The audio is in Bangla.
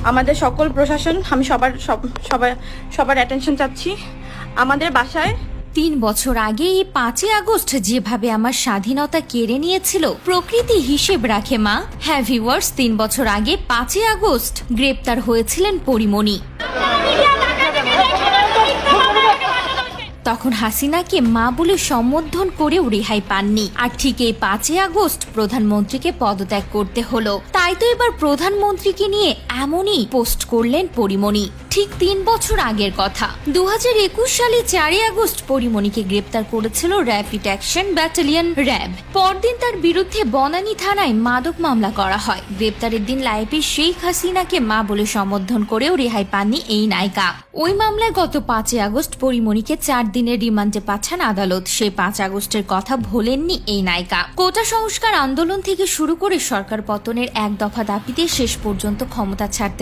আমাদের সকল প্রশাসন, আমি সবার অ্যাটেনশন চাচ্ছি। আমাদের বাসায় 3 বছর আগে এই 5ই আগস্ট যেভাবে আমার স্বাধীনতা কেড়ে নিয়েছিল, প্রকৃতি হিসেব রাখে মা। হ্যাঁ ভিউয়ার্স, 3 বছর আগে 5ই আগস্ট গ্রেপ্তার হয়েছিলেন পরিমণি। তখন হাসিনাকে মা বলে সম্বোধন করেও রেহাই পাননি। আর ঠিক এই 5ই আগস্ট প্রধানমন্ত্রীকে পদত্যাগ করতে হলো। তাই তো এবার প্রধানমন্ত্রীকে নিয়ে এমনই পোস্ট করলেন পরিমণি। ঠিক 3 বছর আগের কথা, 2021 সালে 4ই আগস্ট পরিমণিকে গ্রেপ্তার করেছিল র্যাপিড অ্যাকশন ব্যাটালিয়ন র্যাব। পরদিন তার বিরুদ্ধে বনানী থানায় মাদক মামলা করা হয়। গ্রেপ্তারের দিন লাইভে শেখ হাসিনাকে মা বলে সম্বোধন করেও রেহাই পাননি এই নায়িকা। ওই মামলায় গত 5ই আগস্ট পরিমণিকে 4 দিনের রিমান্ডে পাঠান আদালত। সেই 5 আগস্টের কথা ভোলেননি এই নায়িকা। কোটা সংস্কার আন্দোলন থেকে শুরু করে সরকার পতনের এক দফা দাবিতে শেষ পর্যন্ত ক্ষমতা ছাড়তে